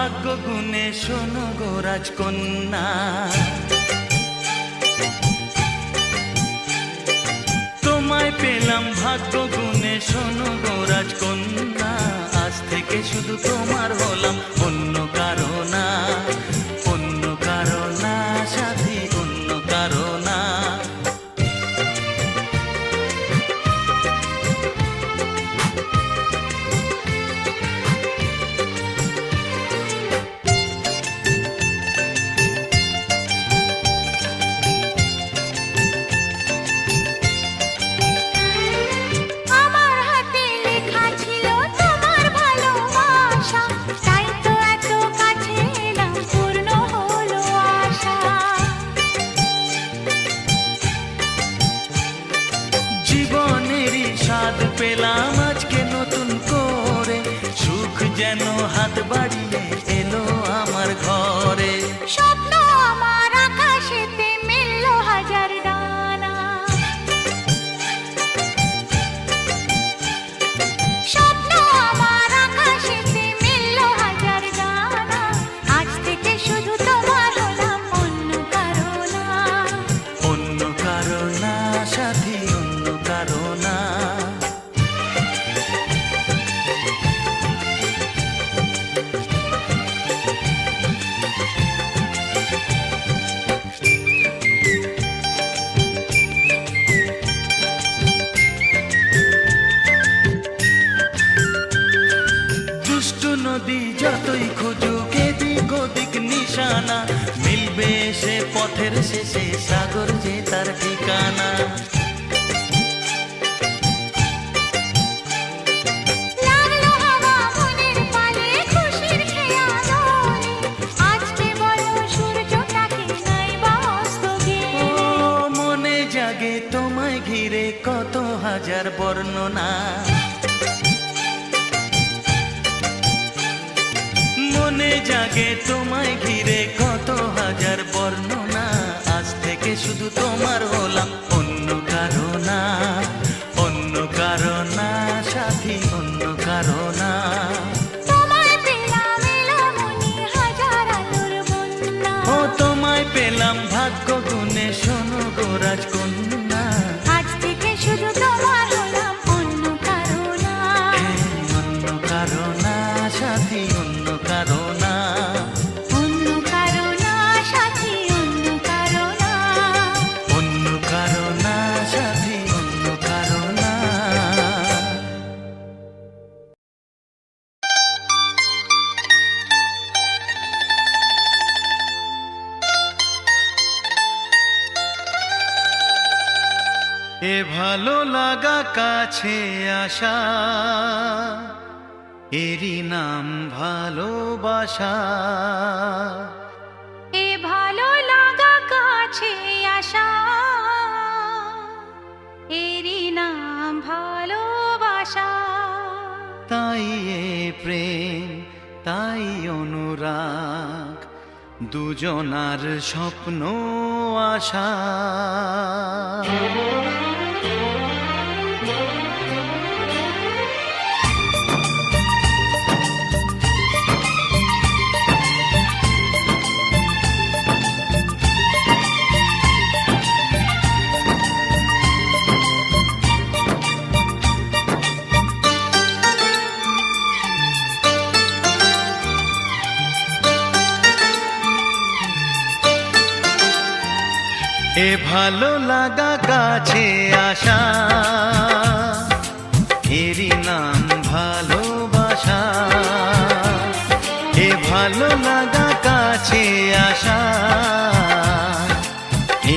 ভাগ্য গুণে শোনো গো রাজকন্যা, তোমায় পেলাম ভাগ্য গুণে শোনো গো রাজকন্যা। আজ থেকে শুধু তোমার হলাম, অন্য কারো না, অন্য কারো না সাথী, অন্য কারো না। জীবনেরই স্বাদ পেলাম আজকে নতুন করে, সুখ যেন হাত বাড়িয়ে এলো আমার ঘরে। স্বপ্ন আমার আকাশেতে মিলল হাজার ডানা, স্বপ্ন আমার আকাশেতে মিলল হাজার ডানা। আজ থেকে শুধু তোমার হলাম, অন্য কারো না, অন্য কারো না সাথী, অন্য কারো না। দুষ্টু নদী যতই খুঁজুক এদিক ওদিক নিশানা, মিলবে সে পথের শেষে সাগর যে তার ঠিকানা। লাগলো হাওয়া মনের পালে খুশির খেয়ালে, আজকে বলো সূর্যটাকে নাই বা অস্ত গেলে। ও মনে জাগে তোমায় ঘিরে কত হাজার বর্ণনা, মনে জাগে তোমায় ঘিরে কত হাজার বর্ণনা। আজ থেকে শুধু তোমার হলাম, অন্য কারো না, অন্য কারো না সাথী, অন্য কারো না। তোমায় পেলাম এলোমনি হাজার আলোর বন্যা, ও তোমায় পেলাম ভাগ্য গুণে শোনো গো রাজকন্যা। আজ থেকে শুধু তোমার হলাম, অন্য কারো না, অন্য কারো না সাথী, অন্য কারো না। অন্য কারো না সাথী, অন্য কারো না। অন্য কারো না সাথী, অন্য কারো না। এ ভালো লাগা কাছে আসা, এরই নাম ভালোবাসা। এ ভালো লাগা কাছে আসা, এরই নাম ভালোবাসা। তাই এ প্রেম, তাই অনুরাগ, দুজনার স্বপ্ন আশা। এ ভালো লাগা কাছে আসা, এরই নাম ভালোবাসা। এ ভালো লাগা কাছে আসা,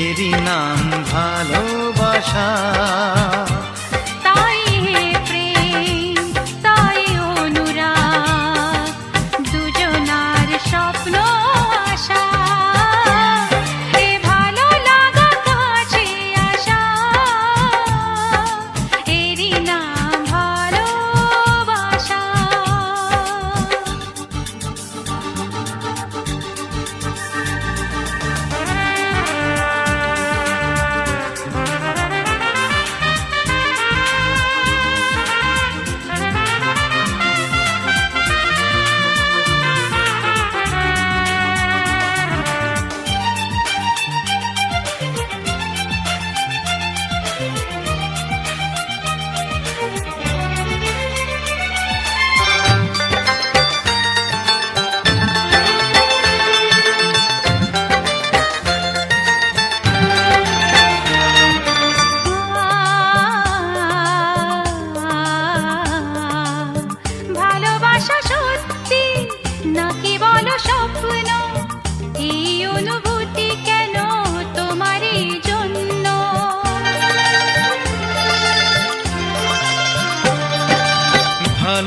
এরই নাম ভালোবাসা। তাই হে প্রেম, তাই অনুরাগ, দুজনার স্বপ্ন আশা। এ ভালো লাগা কাছে আসা,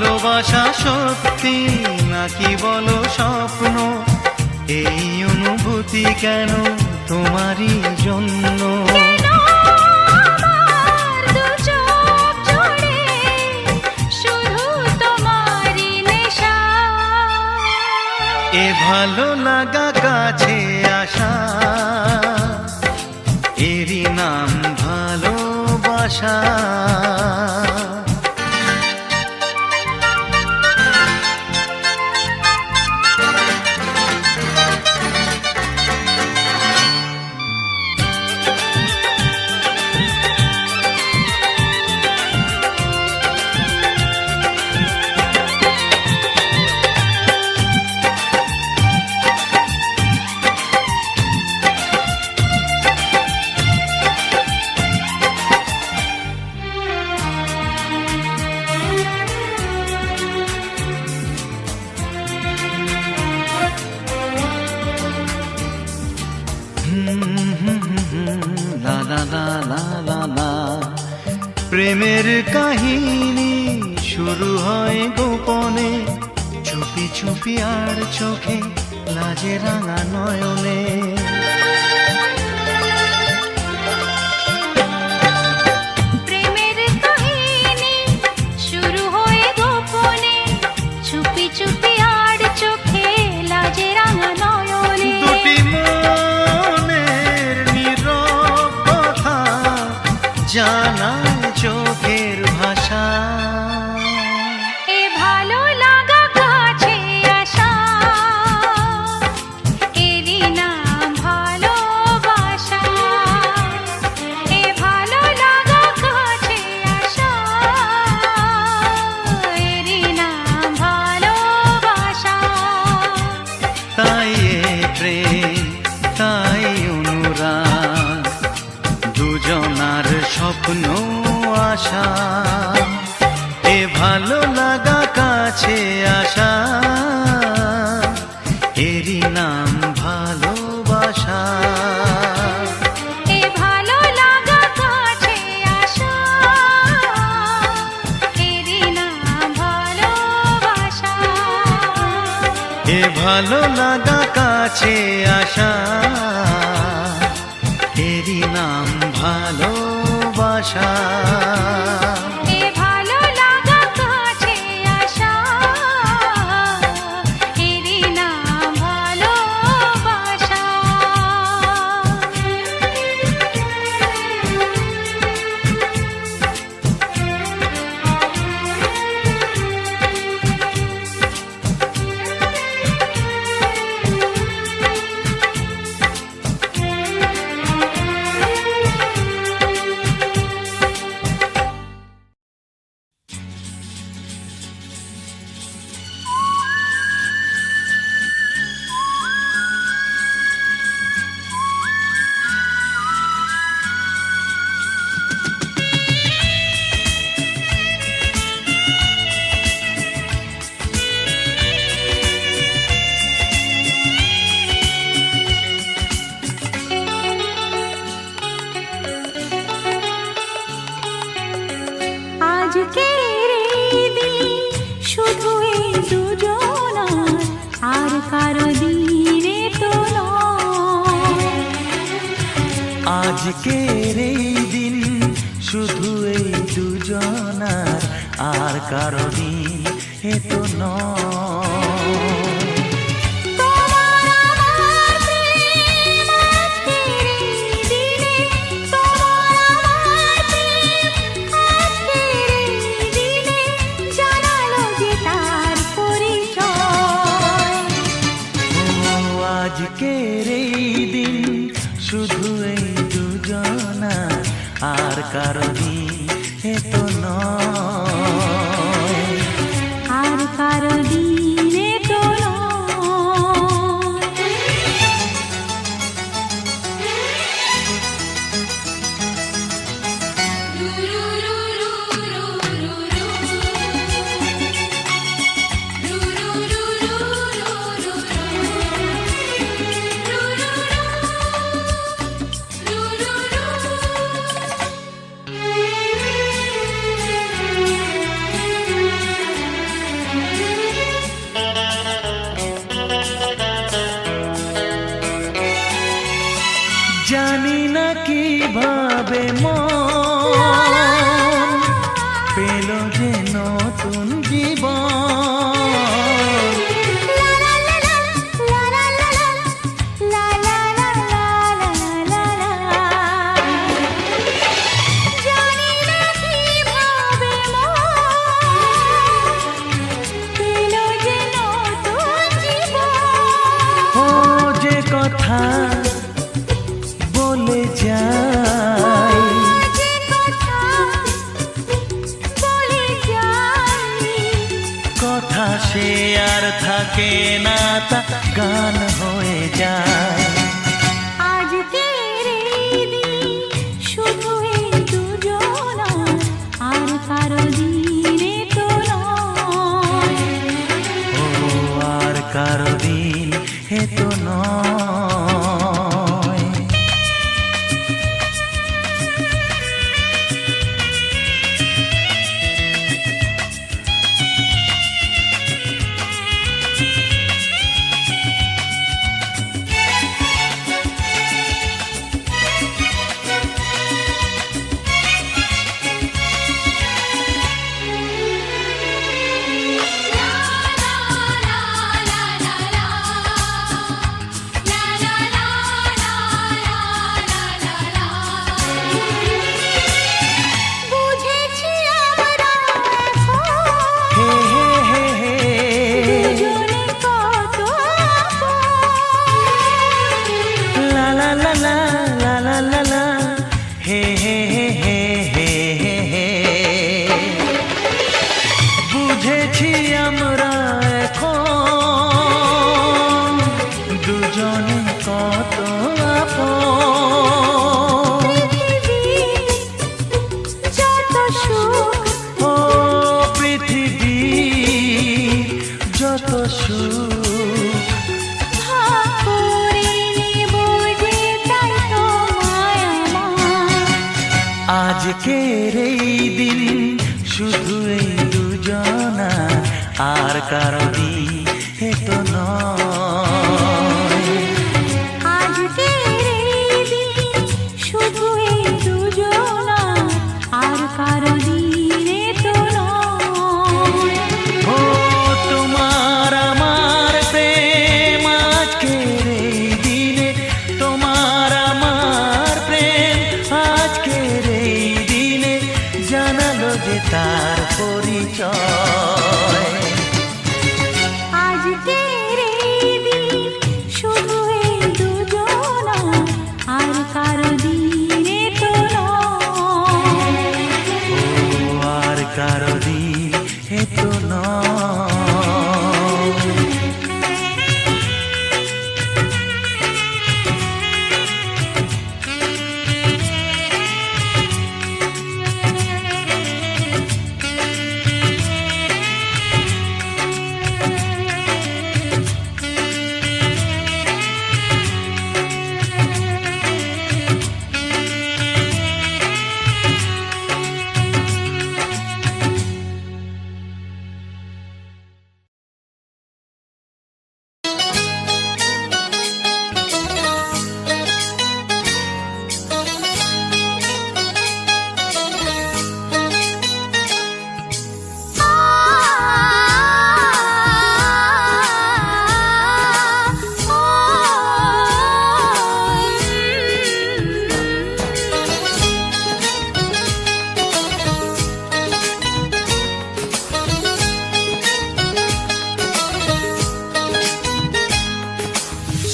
ভালোবাসা সত্যি নাকি বলো স্বপ্ন, এই অনুভূতি কেন তোমারই জন্য? কেন আমার দু চোখ জুড়ে শুধু তোমারই নেশা? এ ভালো লাগা কাছে আসা, এরই নাম ভালোবাসা। লা লা লা লা লা লা। প্রেমের কাহিনী শুরু হয় গোপনে, চুপি চুপি আর চোখে লাজে রাঙা নয়নে। প্রেমের কাহিনী শুরু হয়ে গোপনে, চুপি চুপি আর চোখে লাজে রাঙা নয়নে। দুটি মনের নীরব কথা জানায় চোখের ভাষা। এ ভালো লাগা কাছে আসা, এরই নাম ভালোবাসা। এ ভালো লাগা কাছে আসা, এরই নাম ভালোবাসা। তাই এ প্রেম, তাই অনুরাগ, দুজনার স্বপ্ন আশা। এ ভালো লাগা কাছে আসা, এরই নাম ভালোবাসা। এ ভালো লাগা কাছে আসা, এরই নাম ভালোবাসা। এ ভালো লাগা কাছে আসা, এরই নাম ভালোবাসা। এ ভালো লাগা কাছে আসা, এরই নাম ভালোবাসা। আজকের এই দিন শুধু এই দুজনার, আর কারো দিনে তো নয়। আজকের এই দিন শুধু এই দুজনার, আর কারো দিন এ তো নয়। তোমার আমার প্রেম আজকের এই দিনে, তোমার আমার প্রেম আজকের এই দিনে জানালো যে তার পরিচয়। ও আজকের এই দিন শুধু এই দুজনার, আর কারো দিন এ তো নয়। আর কারো দিনে তো নয়। আসে আর থাকে না, তা গান হয়ে যায়। আজকের এই দিন শুধু এই দুজনার, আর কারো দিনে তো নয়। ও আর কারো দিন হে তো নয়। বুঝেছি আমরা এখন হে হে হে হে দুজনে কত আপন। লা লা লা লা লা লা লা লা হে হে হে হে হে হে। বুঝেছি আমরা এখন দুজনে কত আপন। যত সুখ ও পৃথিবী যত সুখ ভাগ করে নেব যে, তাই তো মায়া আমার। আজকের এই দিন শুধু এই দুজনা, আর কারো দিন হে তো নয়। আজকের এই দিন শুধু এই দুজনার, আর কারো দিনে তো নয়। ও তোমার আমার প্রেম আজকের এই দিনে, তোমার আমার প্রেম আজকের এই দিনে জানালো যে তার পরিচয়। আজকের এই দিন শুধু এই দুজনার, আর কারো দিনে তো নয়। ও আর কারো দিন হে তো নয়।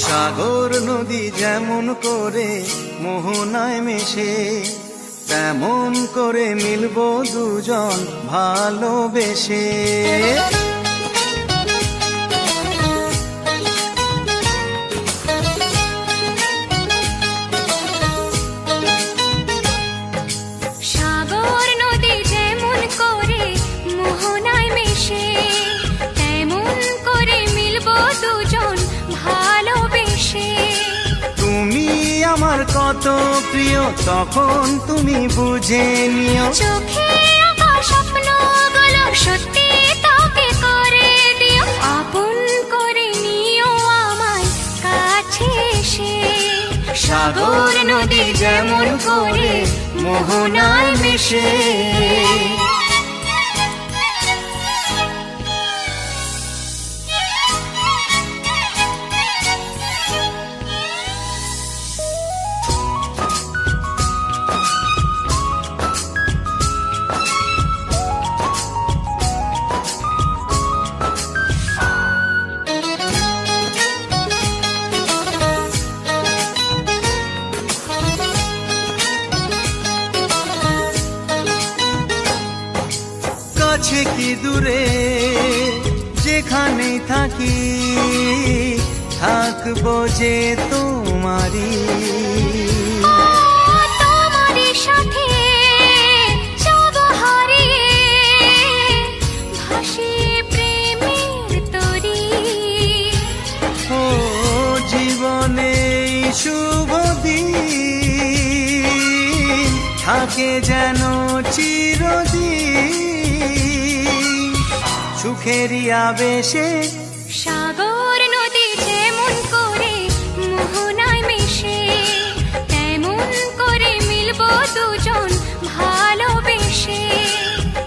সাগর নদী যেমন করে মোহনায় মেশে, তেমন করে মিলবো দুজন ভালোবেসে। সাগর নদী যেমন করে মোহনায় মেশে, তেমন করে মিলবো দুজন ভালোবেসে। তুমি আমার কত প্রিয়, তখন তুমি বুঝে নিও। চোখে আঁকা স্বপ্নগুলো সত্যি তোকে করে দিও, আপন করে নিও আমায় কাছে এসে। সাগর নদী যেমন করে মোহনায় মেশে। কাছে কি দূরে যে যেখানেই থাকি থাকবো যে তোমারই। তোমারই সাথে যাব হারিয়ে, ভাসিয়ে প্রেমের তরী। ও জীবনে এই শুভ দিন থাকে যেন চিরদিন, সুখেরই আবেশে সাগর নদী যেমন করে মোহনায় মিশে, তেমন করে মিলবো দুজন ভালোবেসে।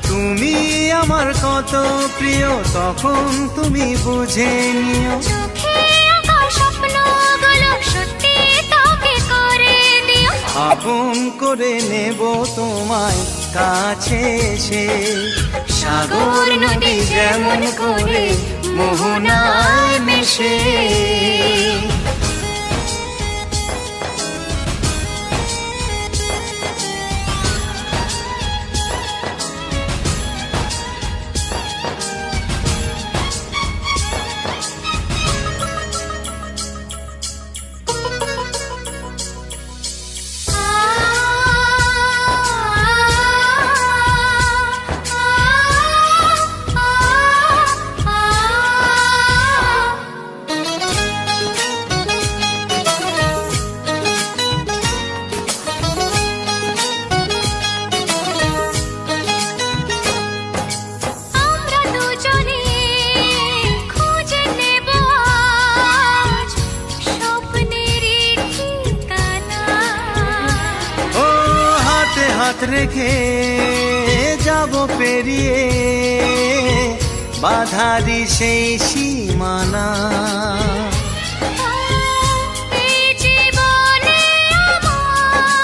তুমি আমার কত প্রিয় তখন তুমি বুঝে নিও, চোখে আঁকা স্বপ্নগুলো সত্যি তোকে করে দিও। আপন করে নেব তোমায় কাছে এসে, সাগর নদী যেমন করে মোহনায় মিশে। আমরা দুজনে খুঁজে নেব আজ স্বপ্নেরই ঠিকানা। ও হাতে হাত রেখে যাব পেরিয়ে বাধারি সেই সীমানা। এই জীবনে আমার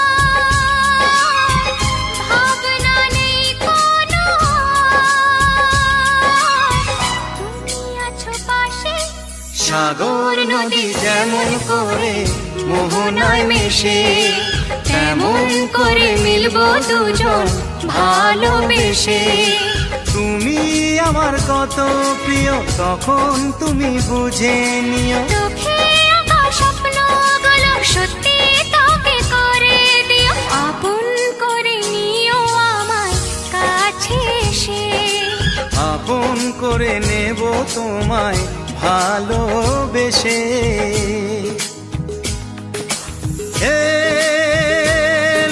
ভাবনা নেই কোনো, তুমি আছো পাশে। সাগর নদী যেমন করে মোহনায় মিশে, তেমন করে মিলবো দুজন ভালোবেসে। তুমি আমার কত প্রিয় তখন তুমি বুঝে নিও, চোখে আঁকা স্বপ্নগুলো সত্যি তোকে করে দিও। আপন করে নিও আমায় কাছে এসে, আপন করে নেব তোমায় ভালোবেসে। হে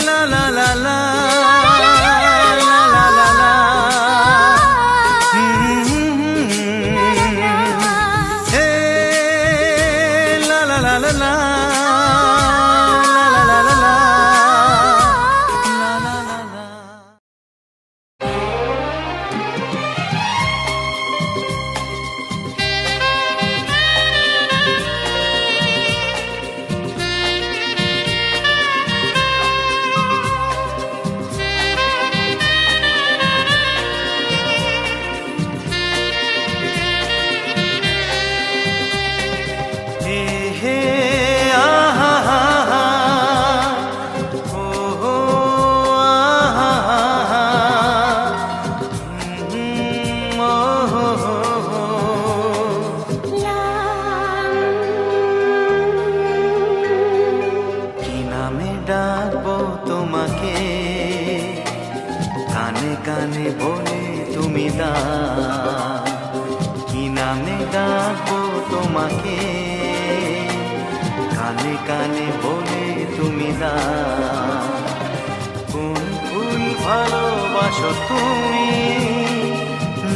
লা লা লা লা লা লা লা লা। হে লা লা লা লা লা লা লা লা লা লা। হে হে আহা হা হা, ও হো আহা হা হা, ও হো হো হো। কি নামে ডাকবো তোমাকে, কানে কানে বলে তুমি দা। কি নামে ডাকবো তোমাকে, কানে কানে বলে তুমি দা। কোন ফুল ভালোবাসো তুমি,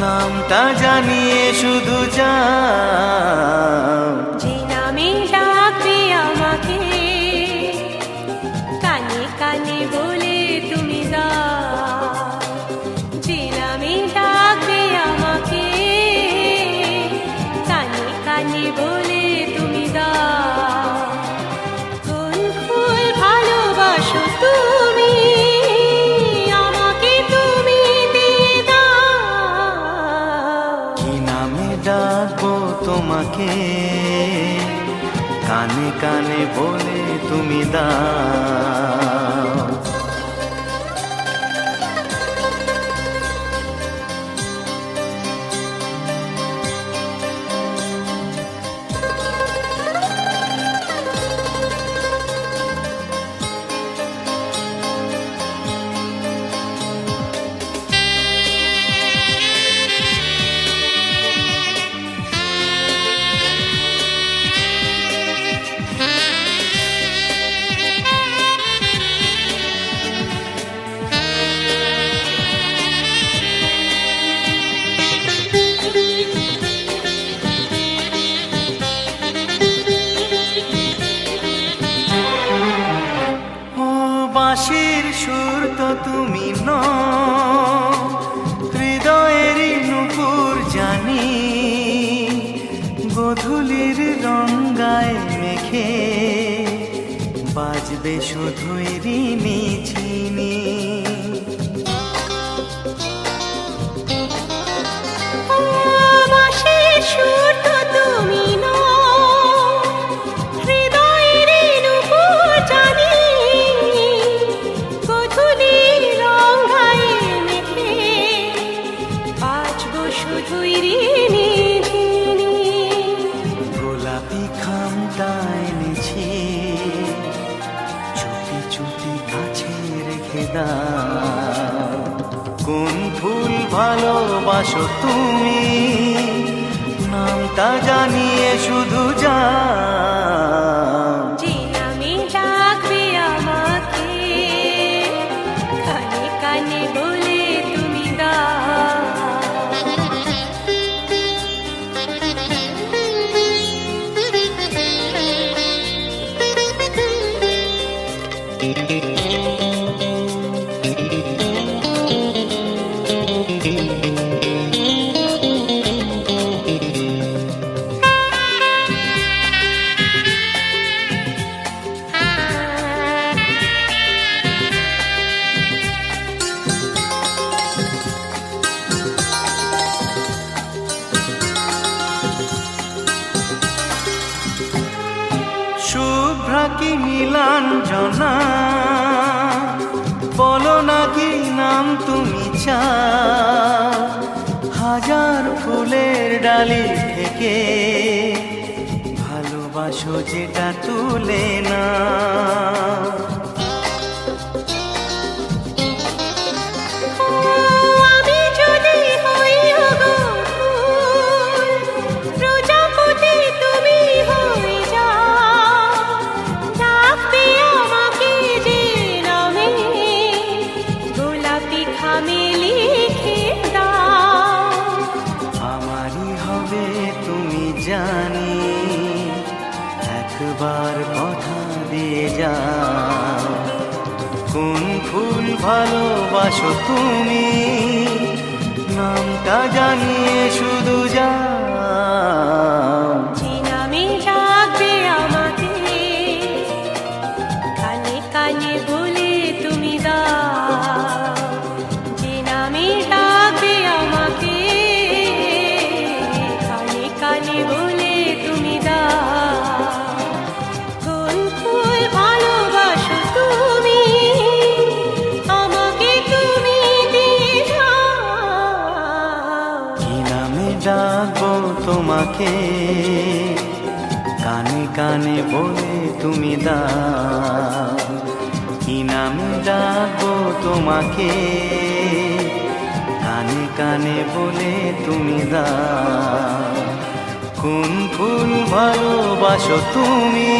নামটা জানিয়ে শুধু যাও। যে নামে ডাকবে আমাকে, কানে কানে বলে তুমি দাও। যে নামে ডাকবে আমাকে, কানে কানে বলে তুমি দাও। কোন ফুল ভালোবাসো তুমি, আমাকে তুমি দিয়ে দাও। কি নামে ডাকবো তোমাকে, কানে কানে বলে তুমি দাও। হবে শুধুই ঋণী ঝিনি। বাঁশির সুর তো তুমি নও, হৃদয়ের নূপুর জানি, গোধূলির রং গায়ে মেখে বাজবো শুধুই ঋণী ঝিনি। গোলাপি খামটা এনেছি, চুপি চুপি কাছে রেখে দাও। কোন ফুল ভালোবাসো তুমি, নামটা জানিয়ে শুধু যাও। যে নামে ডাকবে আমাকে, কানে কানে বলে তুমি দাও। শুভ্রা কি নীলাঞ্জনা, বলো না কি নাম তুমি চাও। হাজার ফুলের ডালি থেকে ভালোবাসো যেটা তুলে না। আমি যদি হই ওগো ফুল, প্রজাপতি তুমি হয়ে যাও। ডাকবে আমাকে যে নামে, গোলাপি খামে লিখে দাও। আমারই হবে তুমি জানি, একবার কথা দিয়ে যাও। কোন ফুল ভালোবাসো তুমি, নামটা জানিয়ে শুধু যাও। যে নামে ডাকবে আমাকে, কানে কানে বলে তুমি দাও। যে নামে ডাকবে আমাকে, কানে কানে বলে তুমি দাও। কোন ফুল ভালোবাসো তুমি, আমাকে তুমি দিয়ে যাও। কি নামে ডাকবো তোমাকে, কানে কানে বলে তুমি দাও। কি নামে ডাকবো তোমাকে, কানে কানে বলে তুমি দাও। কোন ফুল ভালোবাসো তুমি,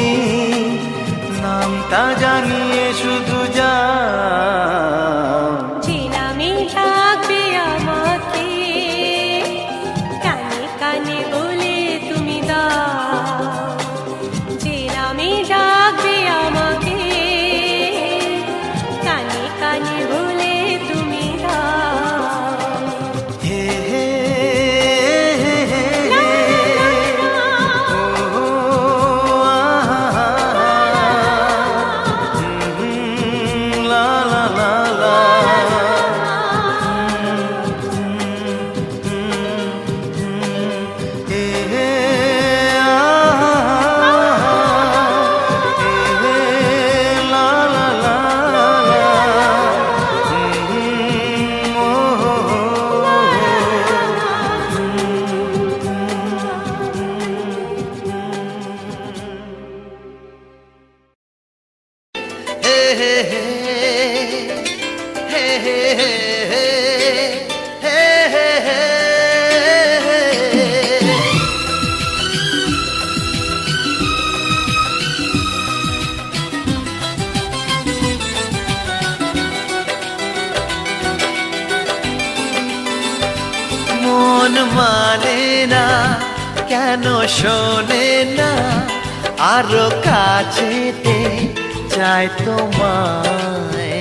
নামটা জানিয়ে শুধু যাও। যে নামে ডাকবে আমাকে, কানে কানে বলে তুমি দাও। যে নামে ডাকবে আমাকে, কানে কানে বলে তুমি দাও। হে হে হে হে হে। ও আহা। লা লা লা লা। হে হে আহা। হে লা লা লা লা। ও হো হো। হে হে হে হে হে হে হে হে হে। মন মানে না, কেন শোনে না, আরো কাছেতে চাই তোমায়।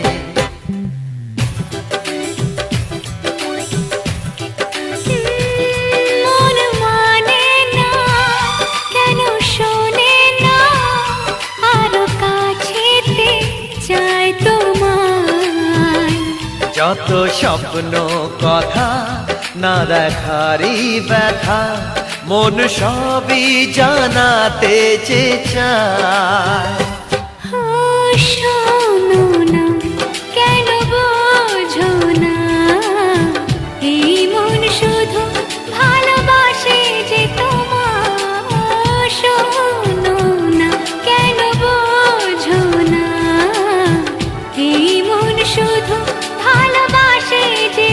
মন মানে না, কেন শোনে না, আরো কাছেতে যত স্বপ্ন কথা না দেখারই ব্যথা মন সবই জানাতে যে চায়। শোনো না কেন বোঝো না এই মন শুধু ভালোবাসে যে তোমার। শোনো না কেন বোঝো না এই মন শুধু ভালোবাসে যে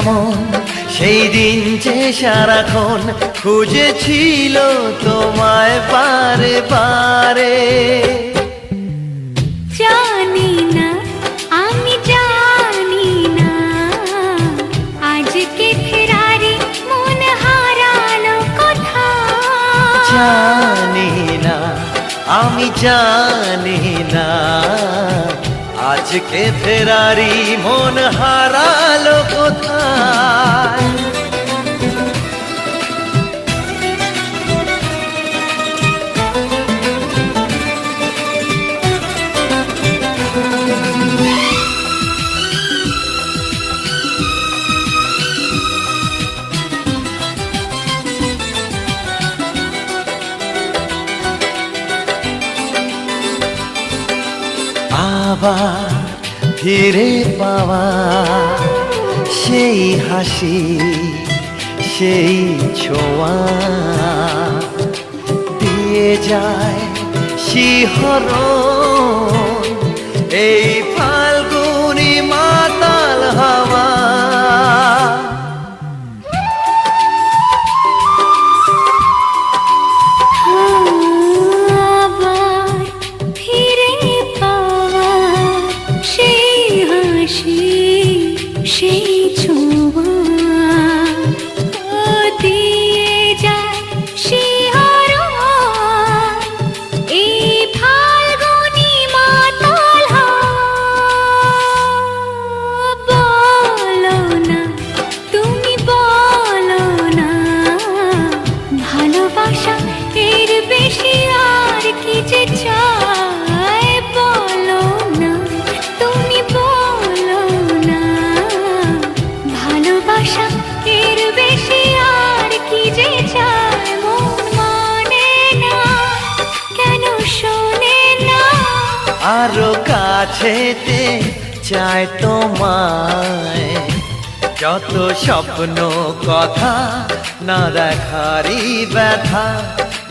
মন সেই দিন যে সারাক্ষণ খুঁজেছিল তোমায় বারে বারে। জানি না আমি জানি না আজকে ফেরারি মন হারালো কোথায়। জানি না আমি জানি না আজকে ফেরারি মন হারালো কোথায়। আবার ফিরে পাওয়া সেই হাসি সেই ছোঁয়া দিয়ে যায় শিহরণ এই ফাল্গুনি মাতাল হাওয়া। সেই ছোঁয়া দিয়ে যায় শিহরণ এই ফাল্গুনি মাতাল হাওয়া। বলো না তুমি বলো না ভালোবাসা এর বেশি আর কি যে চাই। বলো না তুমি বলো না ভালোবাসা এর বেশি আর কি যে চাই। মন মানে না কেন শোনে না আরো কাছেতে চায় তোমায় যত স্বপ্ন কথা না দেখারই ব্যথা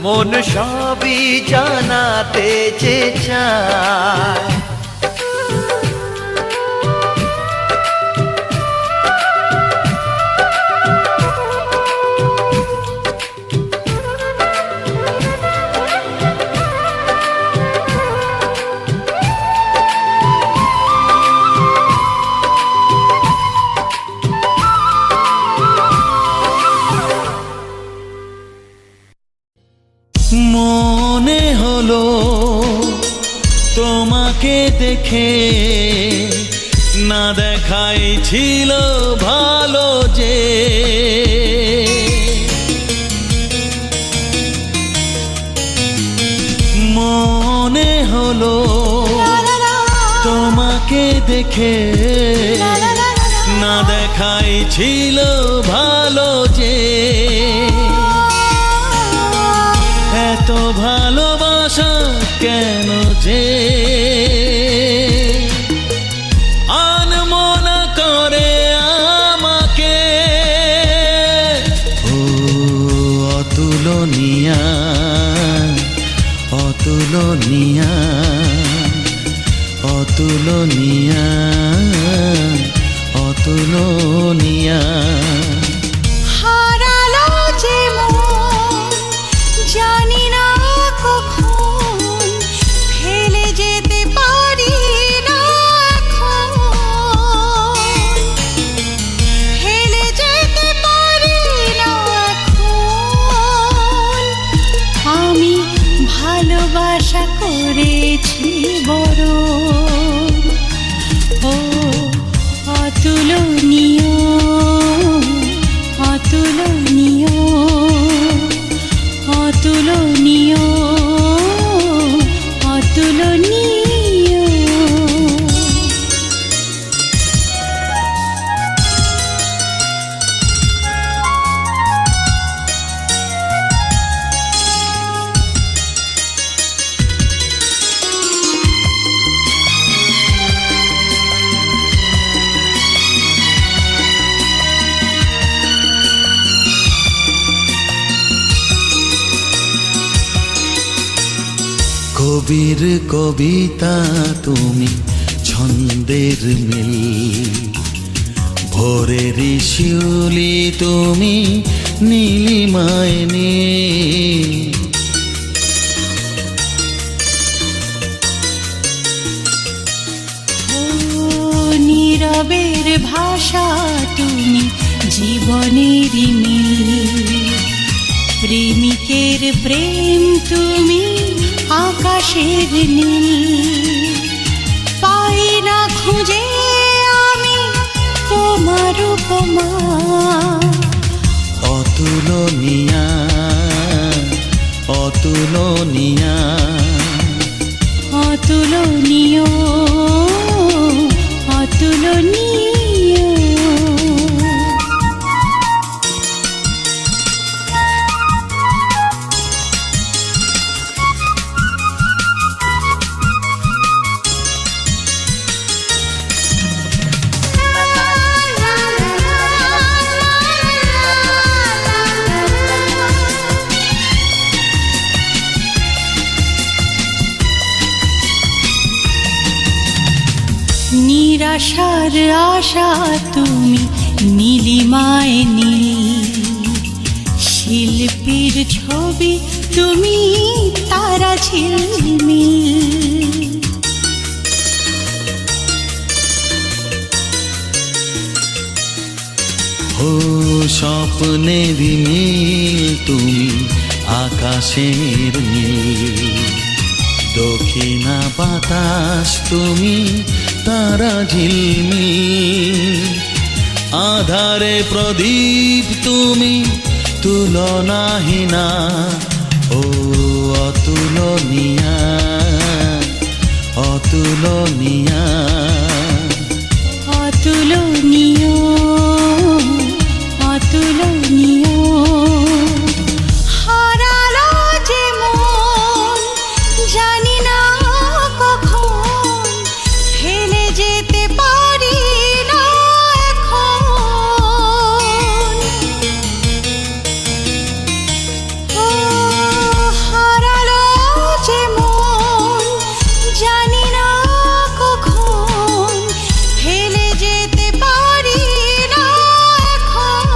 মন সবই জানাতে যে চায়। মনে হলো তোমাকে দেখে না দেখাই ছিল ভালো যে মনে হলো তোমাকে দেখে না দেখাই ছিল ভালো যে এত ভালোবাসা কেন যে আনমনা করে আমাকে। ও অতুলনীয়া অতুলনীয়া অতুলনীয়া হারালো যে মন জানি না কখন ফেলে যেতে পারি না এখন ফেলে যেতে পারি না এখন আমি ভালোবাসা করেছি বড় ও অতুলনীয় অতুলনীয় অতুলনীয় অতুলনীয় কবির কবিতা তুমি ছন্দের মিল ভোরের শিউলি তুমি নীলিমায় নীল ও নীরবের ভাষা তুমি জীবনের মিল প্রেমিকের প্রেম তুমি আকাশের নীল পাই না খুঁজে আমি তোমার উপমা অতুলনীয়া অতুলনীয়া অতুলনীয় অতুলনীয় নিরাশার আশা তুমি নীলিমায় নীল শিল্পীর ছবি তুমি তারা ঝিলমিল ও স্বপ্নের মিল তুমি আকাশের নীল দক্ষিণা বাতাস তুমি তারা ঝিলমিল আধারে প্রদীপ তুমি তুলনাহীনা ও অতুলনীয়া অতুলনীয়া অতুলনীয় অতুলনীয় হারালো যে মন জানি না কখন ফেলে যেতে পারি না এখন ও হারালো যে মন জানি না কখন ফেলে যেতে পারি না এখন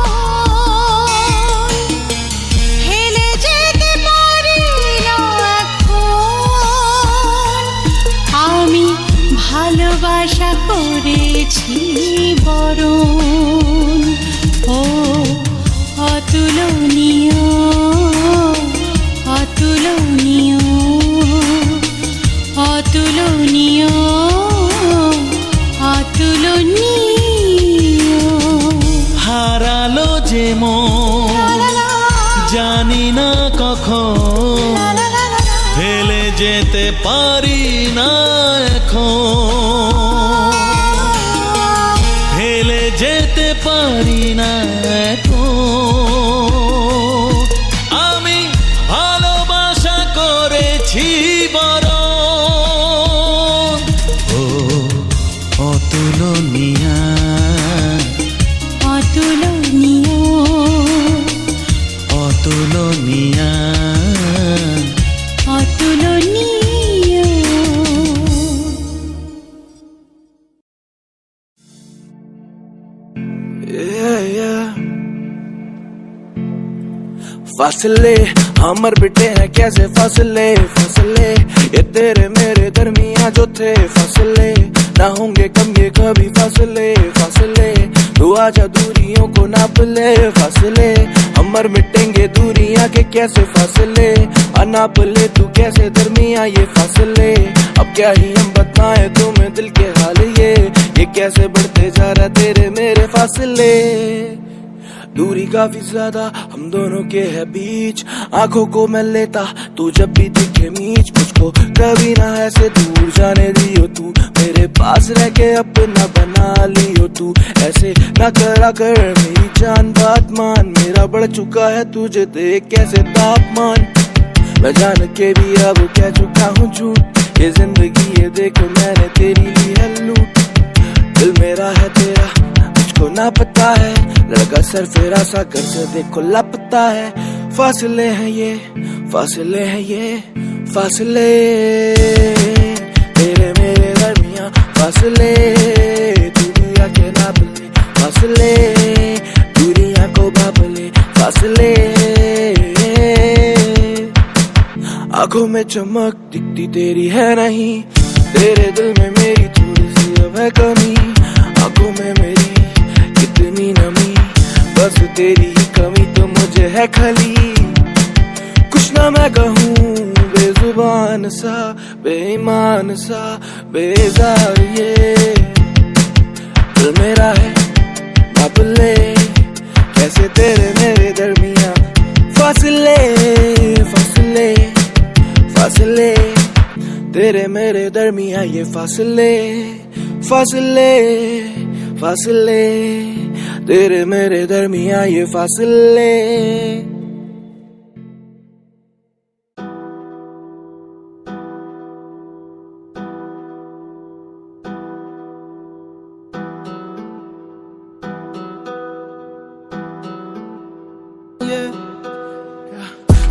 ফেলে যেতে পারি না এখন আমি ভালোবাসা করেছি বরণ ও অতুলনীয় অতুলনীয় অতুলনীয় অতুলনীয় হারালো যে মন জানি না কখন ফেলে যেতে পারি না এখন ফেলে যেতে পারি না এখন আমি ভালোবাসা করেছি বড় ও অতুলনীয়া অতুলনীয় অতুলনীয়া অতুলনীয় फासले हमर बिटे हैं कैसे फासले फासले, ये तेरे मेरे दरमिया जो थे फासले, ना होंगे कम ये कभी फासले फासले, तू आजा दूरियों को नाप ले फासले, हमर मिटेंगे दूरियां के कैसे फासले, नाप ले तू कैसे दरमिया ये फासले, अब क्या ही हम बताएं तुम्हें दिल के हाल ये कैसे बढ़ते जा रहा तेरे मेरे फासले, दूरी काफी ज्यादा हम दोनों के है बीच, आंखों को मैं लेता तू जब भी दिखे मीच, मुझको कभी ना ऐसे दूर जाने दियो तू, मेरे पास रह के अपना बना लियो तू, ऐसे ना करा कर मेरी जान बात मान, मेरा बढ़ चुका है तुझे देख कैसे तापमान, मैं जान के भी अब कह चुका हूँ झूठ, ये जिंदगी ये देखो मैंने तेरी ली है लूट, दिल मेरा है तेरा मुझको ना पता है, लड़का सर फेरा सा कर से देखो लापता है, फासले हैं ये फासले हैं ये फासले, तेरे मेरे दरमिया फासले, दूरियां के नाप ले फासले, दूरियां को भाप ले फासले, आंखों में चमक दिखती तेरी है नहीं, तेरे दिल में मेरी थोड़ी सी अब है कमी, आंखों में मेरी कितनी नमी, बस तेरी ही कमी तो मुझे है खली, कुछ ना मैं कहूँ बेजुबान सा बेईमान सा बेजार ये दिल मेरा है नाप ले, कैसे तेरे मेरे दरमिया फासले फासले फासले, तेरे मेरे दरमिया ये फासले फासले फासले, तेरे मेरे दरमिया ये फासले।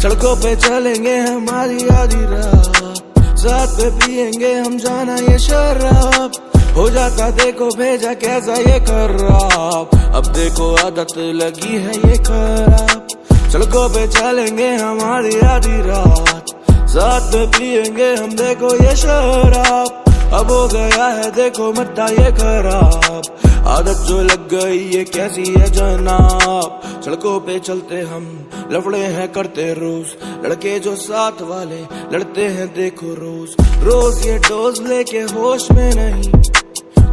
सड़कों पे चलेंगे हमारी आधी रात, साथ पे पिएंगे हम जाना ये शराब, हो जाता देखो भेजा कैसा ये खराब, अब देखो आदत लगी है ये खराब, सड़कों पे चलेंगे हमारी आधी रात, साथ में पिएंगे हम देखो ये शराब, अब हो गया है देखो मट्टा ये खराब, आदत जो लग गई ये कैसी है जनाब, सड़कों पे चलते हम लफड़े हैं करते रोज, लड़के जो साथ वाले लड़ते हैं देखो रोज रोज, ये डोज लेके होश में नहीं,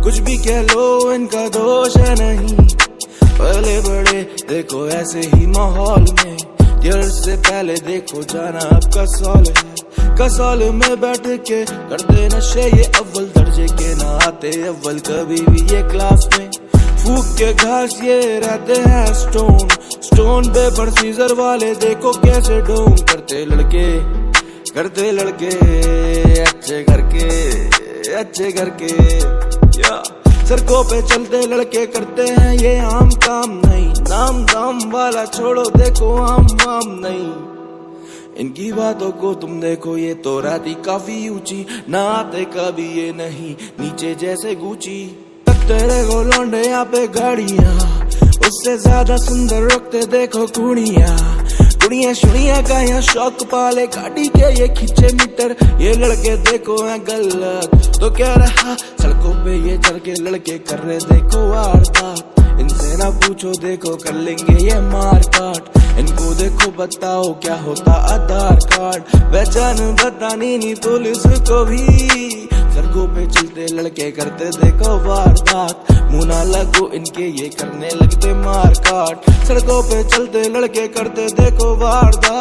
कुछ भी कह लो इनका दोष है नहीं, पहले बड़े देखो ऐसे ही माहौल में, यार से पहले देखो जाना अब कसौल है, कसौल में बैठ के करते नशे ये अव्वल दर्जे के, ना आते अव्वल कभी भी ये क्लास में, फूक के घास ये रहते हैं स्टोन, स्टोन पे पर सीजर वाले देखो कैसे डोम करते लड़के अच्छे करके या सड़कों पे चलते लड़के करते हैं ये आम काम नहीं, नाम दाम वाला छोड़ो देखो आम वाम नहीं, इनकी बातों को तुम देखो ये तो रहती काफी ऊंची, ना आते कभी ये नहीं नीचे जैसे गुची, तेरे को लौंडे यहाँ पे गाड़ियाँ, उससे ज्यादा सुंदर रखते देखो कुड़ियाँ, कुड़ियाँ शुड़ियाँ का यहाँ शौक पाले, गाड़ी के ये खींचे मीटर, ये लड़के देखो हैं गलत तो क्या रहा, सड़कों पे ये चल के लड़के कर रहे देखो वारदात, इनसे ना पूछो देखो कर लेंगे ये मार काट, इनको देखो बताओ क्या होता आधार कार्ड, पहचान बतानी नहीं पुलिस को भी, सड़कों पे चलते लड़के करते देखो वारदात, मुंह ना लगो इनके ये करने लगते मार काट, सड़कों पे चलते लड़के करते देखो वारदात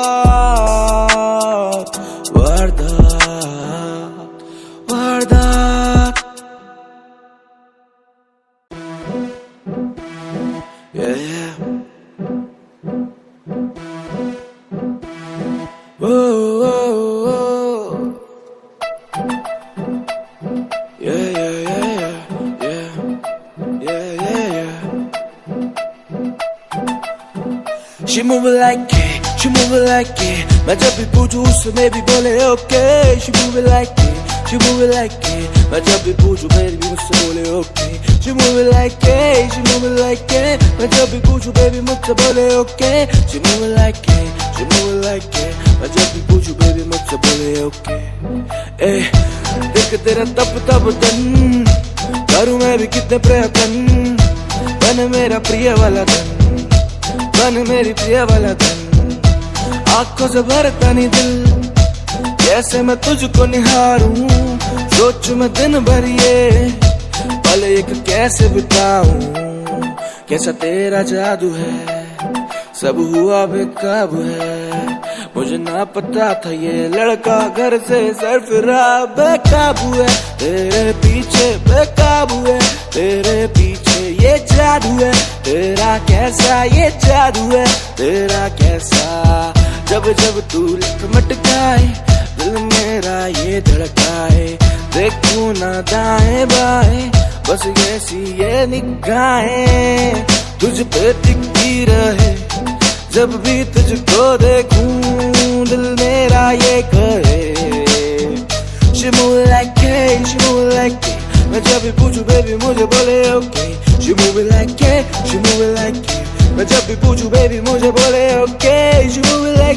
वारदात वारदात, yeah. Whoa, whoa, whoa. She move it like it, she move it like it, मैं जब भी पूछूं उसमें भी बोले okay, she move it like it, she move it like it, मैं जब भी पूछूं फिर भी मुझसे बोले okay, she move it like it, she move it like it, मैं जब भी पूछूं baby मुझसे बोले okay, she move it like it, move like it. मैं जब भी पूछूं baby मुझसे बोले okay. देख तेरा तप तप तन, करूं मैं भी कितने प्रयत्न, बन मेरा प्रिय वाला धन, बन मेरी प्रिय वाला धन. आंखों से भरता नहीं दिल, कैसे मैं तुझको निहारूं, सोचूं मैं दिन भर ये पल एक कैसे बिताऊं. कैसा तेरा जादू है, सब हुआ बेकाबू है, मुझे ना पता था ये लड़का घर से सरफिरा बेकाबू है. तेरे पीछे बेकाबू है, तेरे पीछे ये जादू है, तेरा कैसा ये जादू है, तेरा कैसा. जब जब तू मटकाए दिल मेरा ये धड़काए, देखूं ना दाएं बाएं बस ऐसी ये निगाहें तुझ पे टिकती रहे. जब भी तुझको देखूं दिल मेरा ये कहे. She move like it, she move like it. मैं जब भी पूछूं baby मुझे बोले okay. She move like it, she move like it. मैं जब भी पूछूं baby मुझे बोले okay. She move like